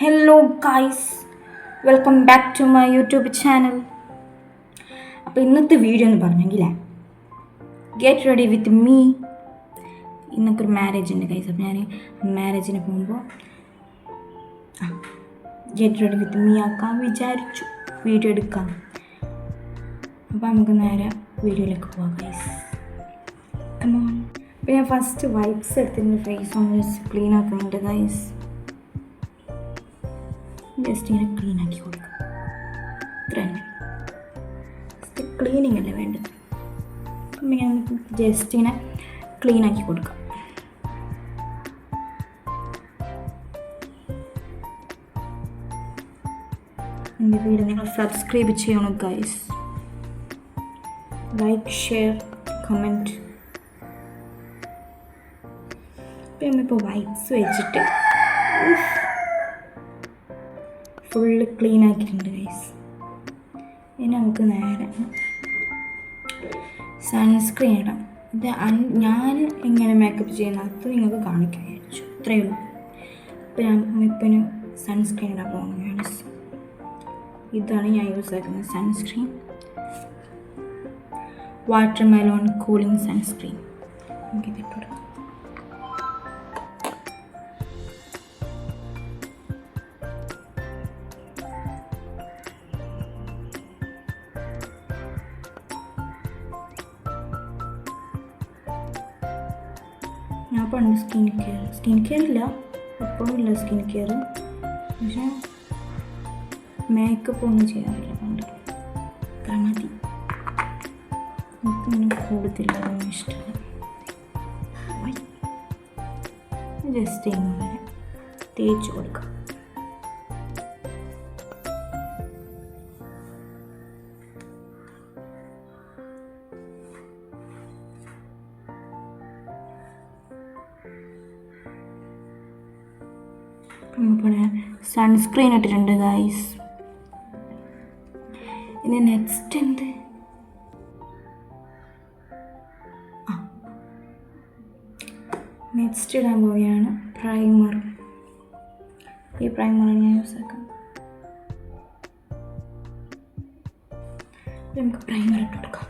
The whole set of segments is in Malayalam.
Hello guys, welcome back to my YouTube channel. അപ്പോൾ ഇന്നത്തെ വീഡിയോ എന്ന് പറഞ്ഞെങ്കിലേ ഗെറ്റ് റെഡി വിത്ത് മീ. ഇന്നൊക്കെ ഒരു മാരേജ് ഉണ്ട് ഗൈസ്. അപ്പോൾ ഞാൻ മാരേജിന് പോകുമ്പോൾ ഗെറ്റ് റെഡി വിത്ത് മീ ആക്കാൻ വിചാരിച്ചു, വീഡിയോ എടുക്കാം. അപ്പോൾ നമുക്ക് നേരെ വീഡിയോയിലേക്ക് പോകാം ഗൈസ്. കമോൺ. അപ്പോൾ ഞാൻ ഫസ്റ്റ് വൈപ്സ് എടുത്തിട്ട് ഫേസ് ഒന്ന് ക്ലീൻ ആക്കുന്നുണ്ട് ഗൈസ്. ജസ്റ്റ് ഇങ്ങനെ ക്ലീൻ ആക്കി കൊടുക്കുക. ഇത്രയാണ്, ജസ്റ്റ് ക്ലീനിങ് അല്ലേ വേണ്ടത്. അപ്പം ഇങ്ങനെ ജസ്റ്റ് ഇങ്ങനെ ക്ലീൻ ആക്കി കൊടുക്കുക. എൻ്റെ വീഡിയോ നിങ്ങൾ സബ്സ്ക്രൈബ് ചെയ്യണം ഗൈസ്. Like, share, comment. അപ്പം നമ്മളിപ്പോൾ വൈപ്സ് വെച്ചിട്ട് ഫുള്ള് ക്ലീൻ ആക്കിയിട്ടുണ്ട് ഗൈസ്. ഇനി നമുക്ക് നേരെ സൺസ്ക്രീൻ ഇടാം. ഇത് ഞാൻ എങ്ങനെ മേക്കപ്പ് ചെയ്യുന്നത് അത് നിങ്ങൾക്ക് കാണിക്കാൻ വിചാരിച്ചു, ഇത്രയേ ഉള്ളൂ. അപ്പോൾ ഞാൻ ഇപ്പം സൺസ്ക്രീൻ ഇടാൻ പോകുകയാണ്. ഇതാണ് ഞാൻ യൂസ് ആക്കുന്നത് സൺസ്ക്രീൻ, വാട്ടർമെലോൺ കൂളിംഗ് സൺസ്ക്രീൻ. നമുക്കിതിട്ട് കൊടുക്കാം. ഞാൻ പണ്ട് സ്കിൻ കെയർ ഇല്ല, എപ്പോഴും ഇല്ല സ്കിൻ കെയർ, പക്ഷേ മേക്കപ്പ് ഒന്നും ചെയ്യാറില്ല പണ്ട്. മതി, എനിക്കങ്ങനെ കൂടുതലൊന്നും ഇഷ്ടമല്ല. ജസ്റ്റ് ഇങ്ങനെ തേച്ച് കൊടുക്കാം. ഇപ്പോൾ സൺസ്ക്രീൻ ഇട്ടിട്ടുണ്ട് ഗൈസ്. ഇനി നെക്സ്റ്റ് എന്ത്? നെക്സ്റ്റ് ഇടാൻ പോവുകയാണ് പ്രൈമർ. ഈ പ്രൈമറാണ് ഞാൻ യൂസ് ആക്കുന്നത്. നമുക്ക് പ്രൈമർ ഇട്ട് കൊടുക്കാം.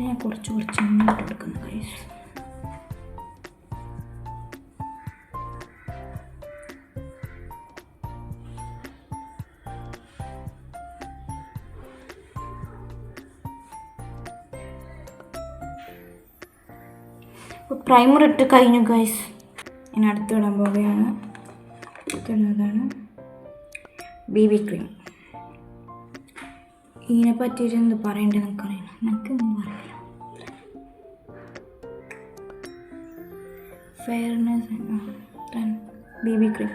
ഞാൻ കുറച്ച് മുന്നോട്ട് എടുക്കുന്നു ഗൈസ്. പ്രൈമർ ഇട്ട് കഴിഞ്ഞു ഗൈസ്. ഇനി അടുത്തിടാൻ പോവുകയാണ്. അടുത്തിടുന്നതാണ് BB ക്രീം. ഇതിനെ പറ്റിയിട്ട് എന്ത് പറയേണ്ടത് നമുക്കറിയണം, നമുക്കൊന്നും അറിയില്ല. ഫെയർനെസ് BB ക്രീം,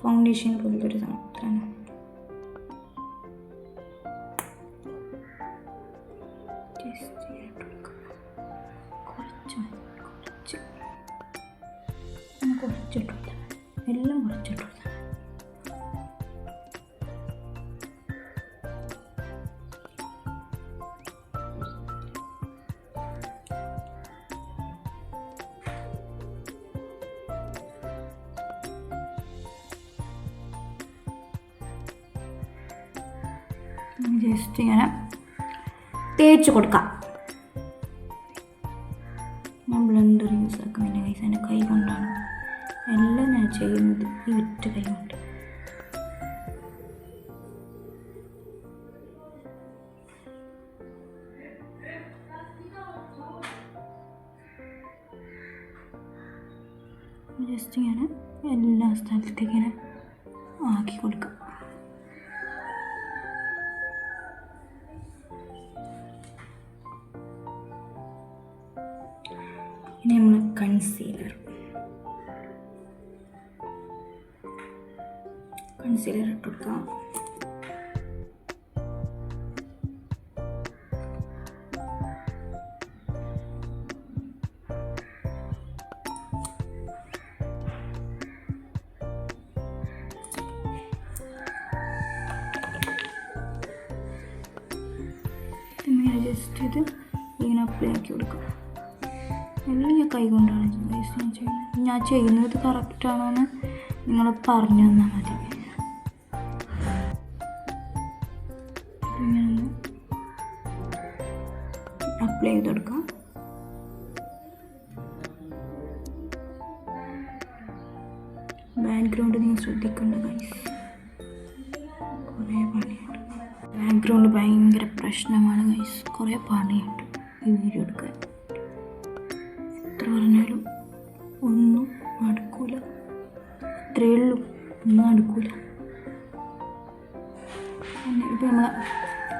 ഫൗണ്ടേഷൻ പോലത്തെ ഒരു സാധനം. കുറച്ചിട്ടു, എല്ലാം കുറച്ചിട്ടു. ജസ്റ്റ് ഇങ്ങനെ തേച്ച് കൊടുക്കാം. ഞാൻ ബ്ലെൻഡർ യൂസ് ആക്കുന്നില്ല ഗൈസ്, എൻ്റെ കൈ കൊണ്ടാണ് എല്ലാം ഞാൻ ചെയ്യുന്നത്, ഈ ഒറ്റ കൈ കൊണ്ട്. ജസ്റ്റ് ഇങ്ങനെ എല്ലാ സ്ഥലത്തേക്ക് ഇങ്ങനെ ആക്കി കൊടുക്കാം. ഇനി നമ്മൾ കൺസീലർ ഇട്ട് കൊടുക്കാം. ചെയ്ത് ഇങ്ങനെ അപ്ലൈ ആക്കി കൊടുക്കുക. എല്ലാം ഞാൻ കൈ കൊണ്ടാണ് ചെയ്യുന്നത്. ഞാൻ ചെയ്യുന്നത് കറക്റ്റാണോ എന്ന് നിങ്ങൾ പറഞ്ഞു തന്നാൽ മതി. ഇങ്ങനെ അപ്ലൈ ചെയ്ത് കൊടുക്കാം. ബാക്ക്ഗ്രൗണ്ട് നിങ്ങൾ ശ്രദ്ധിക്കേണ്ട ഗൈസ്, കുറേ പണിയുണ്ട്. ബാക്ക്ഗ്രൗണ്ട് ഭയങ്കര പ്രശ്നമാണ് ഗൈസ്, കുറേ പണിയുണ്ട് ഈ വീഡിയോ എടുക്കാൻ. എത്ര പറഞ്ഞാലും ഒന്നും നടക്കൂല, അത്രയേ ഉള്ളൂ, ഒന്നും നടക്കൂല. ഇപ്പോൾ നമ്മൾ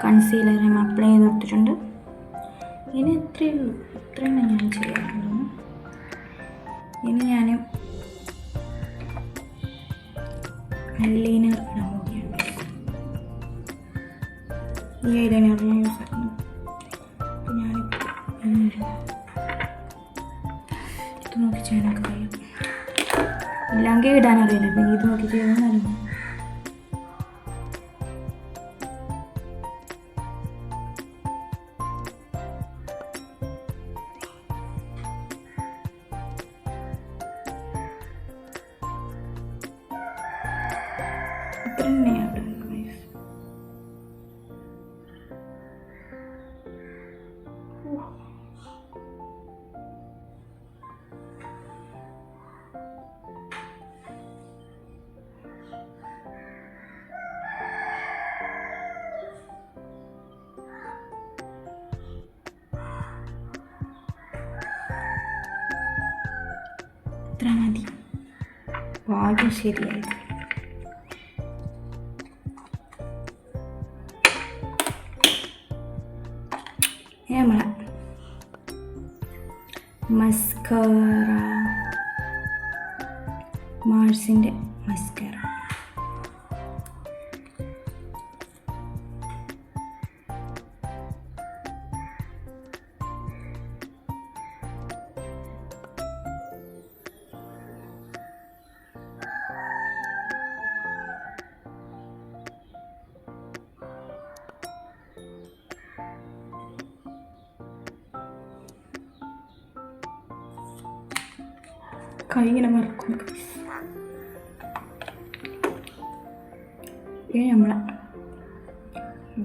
കൺസീലർ നമ്മൾ അപ്ലൈ ചെയ്ത് കൊടുത്തിട്ടുണ്ട്. ഇനി ഇത്രയേ ഉള്ളൂ, ഇത്രയാണ് ഞാൻ ചെയ്യാറുള്ളത്. ഇനി ഞാൻ ഐലൈനർ ഇടാൻ പോവുകയാണ്. ഈ ഐലൈനർ ഞാൻ യൂസ് ആക്കുന്നു. അപ്പോൾ ഞാനിപ്പോൾ ഇത് നോക്കി ചെയ്യാനൊക്കെ കഴിയും. ഇല്ലെങ്കിൽ ഇടാനറിയില്ല, പിന്നെ ഇത് നോക്കി ചെയ്താൽ നല്ലതാണ്. ഇത്ര തന്നെയാണ് ഗൈസ്. ഇത്ര മതി, ഭാഗ്യം ശരിയായി. നമ്മളെ മസ്കാറ, മാർസിൻ്റെ മസ്കാറ. കൈ ഇങ്ങനെ മറക്കും. ഇനി നമ്മളെ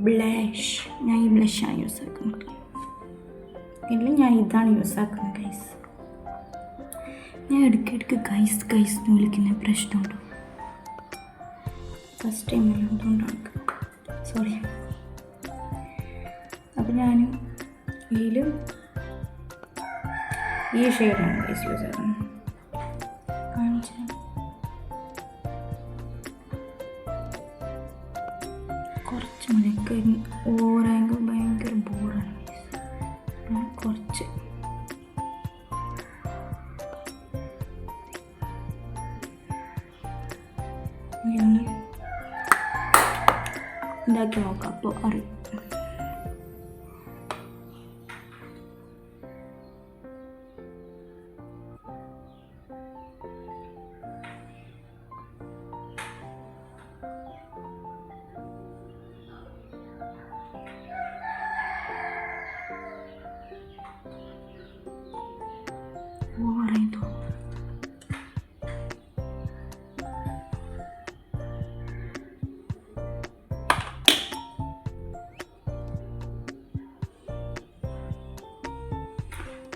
ബ്ലഷ്, ഞാൻ ഈ ബ്ലഷാണ് യൂസ് ആക്കുന്നത്. ഇല്ല, ഞാൻ ഇതാണ് യൂസ് ആക്കുന്നത് ഗൈസ്. ഞാൻ ഇടയ്ക്കിടയ്ക്ക് ഗൈസ് ഗൈസ് എന്ന് വിളിക്കുന്ന പ്രശ്നമുണ്ടോ? ഫസ്റ്റ് ടൈം അല്ല, അതുകൊണ്ടാണ്, സോറി. അപ്പം ഞാൻ ഇതിൽ ഈ ഷെയ്ഡാണ് ഗൈസ് യൂസ് ആക്കുന്നത്. കുറച്ച് മണിക്ക് ഓരാങ്കിൽ ഭയങ്കര ബോറാണ്. കുറച്ച് ഉണ്ടാക്കി നോക്കാം, അപ്പോൾ അറിയാം. ഓറേതോ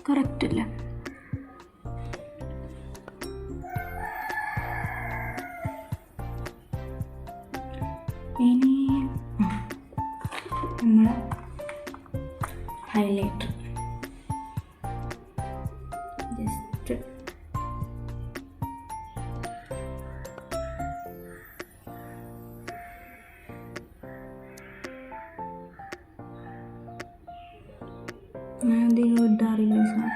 കറക്റ്റ് അല്ല. ഇനി നമ്മൾ ഹൈലൈറ്റർ ജസ്റ്റ് ഞാൻ എന്തെങ്കിലും ഇടാറില്ല സാർ.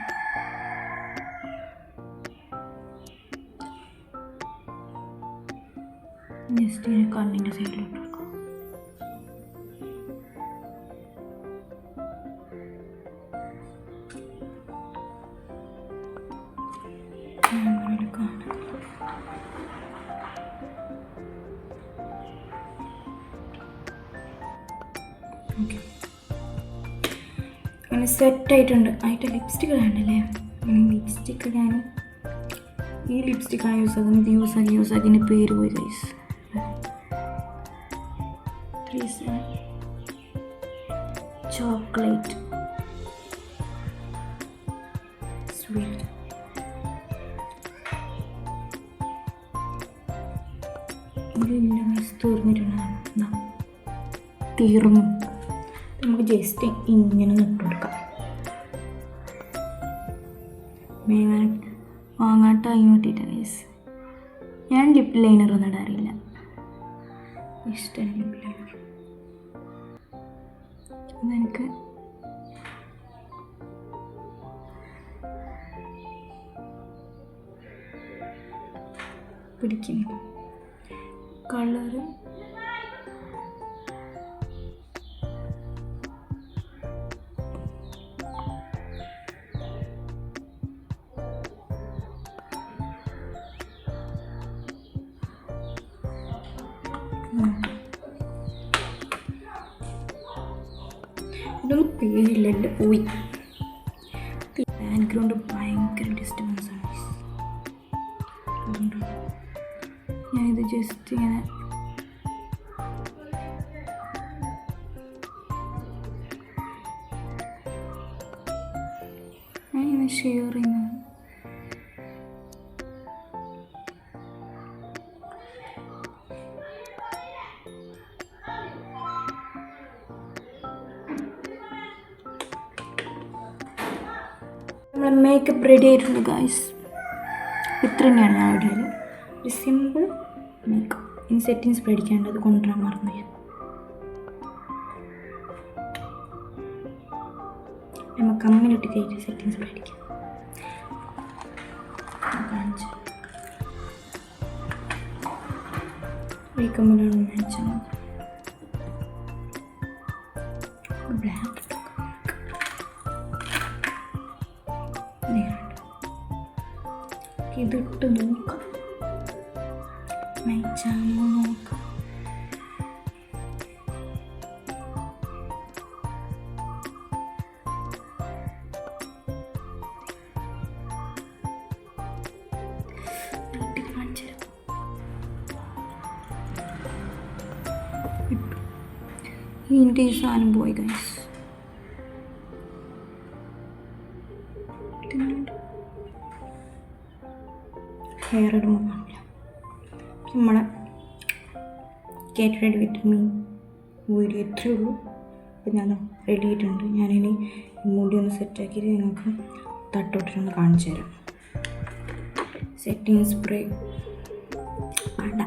ജസ്റ്റ് ഇങ്ങനെ കണ്ണിൻ്റെ സൈഡിലോട്ട് കൊടുക്കാം. ഓക്കെ, അങ്ങനെ സെറ്റായിട്ടുണ്ട്. അതിൻ്റെ ലിപ്സ്റ്റിക്ക് ഇടാണ്ടല്ലേ. ലിപ്സ്റ്റിക്ക് ഞാൻ ഈ ലിപ്സ്റ്റിക്കാണ് യൂസ് ആക്കുന്നത്. ഇത് യൂസ് ആക്കി എൻ്റെ പേര് പോയി ഗൈസ്. Chocolate sweet. തീർന്നു. നമുക്ക് ജസ്റ്റ് ഇങ്ങനെ ഇട്ട് കൊടുക്കാം. വാങ്ങാൻ ടൈം കിട്ടിയിട്ട ഗൈസ്. ഞാൻ ലിപ്പ് ലൈനർ ഒന്നും ഇടാറില്ല. ഇഷ്ടമാണ് ലിപ്പ് ലൈനർ. അതെനിക്ക് പിടിക്കുന്നു. കളറ് ഇതൊന്നും പേരില്ല. എൻ്റെ പോയി. ബാക്ക്ഗ്രൗണ്ട് ഭയങ്കര ഡിസ്റ്റർബൻസ് ആണ്. ഞാനിത് ജസ്റ്റ് ഇങ്ങനെ ഷെയർ ചെയ്യുന്നത്. നമ്മൾ മേക്കപ്പ് റെഡി ആയിട്ടുണ്ട് ഗൈസ്. ഇത്ര തന്നെയാണ് ഞാൻ ഇടയിൽ. ഒരു സിമ്പിൾ മേക്കപ്പ്. ഇനി സെറ്റിങ്സ് പേടിക്കാണ്ട് കൊണ്ടുവരാൻ മറന്നു ഞാൻ. നമുക്ക് കമ്മിലിട്ട് കയറ്റി സെറ്റിങ്സ് പേടിക്കാം. ഈ കമ്മിലാണ് മാച്ചാണ്. ബ്ലാക്ക് ഇതിട്ട് നോക്കാം. മാച്ചാണോ നോക്കാം. ഇതിൻ്റെ ഈ സാധനം പോയി ഗൈസ്. ഹെയർ ഇടുമ്പോൾ കാണില്ല. നമ്മളെ get ready with me video ഇത്രയേ ഉള്ളൂ. അപ്പോൾ ഞാൻ റെഡി ആയിട്ടുണ്ട്. ഞാനിനി മുടി ഒന്ന് സെറ്റാക്കിയിട്ട് നിങ്ങൾക്ക് തട്ടോട്ടിട്ടൊന്ന് കാണിച്ചു തരാം. സെറ്റിംഗ് സ്പ്രേ വേണ്ട.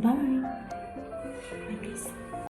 Bye. Bye guys.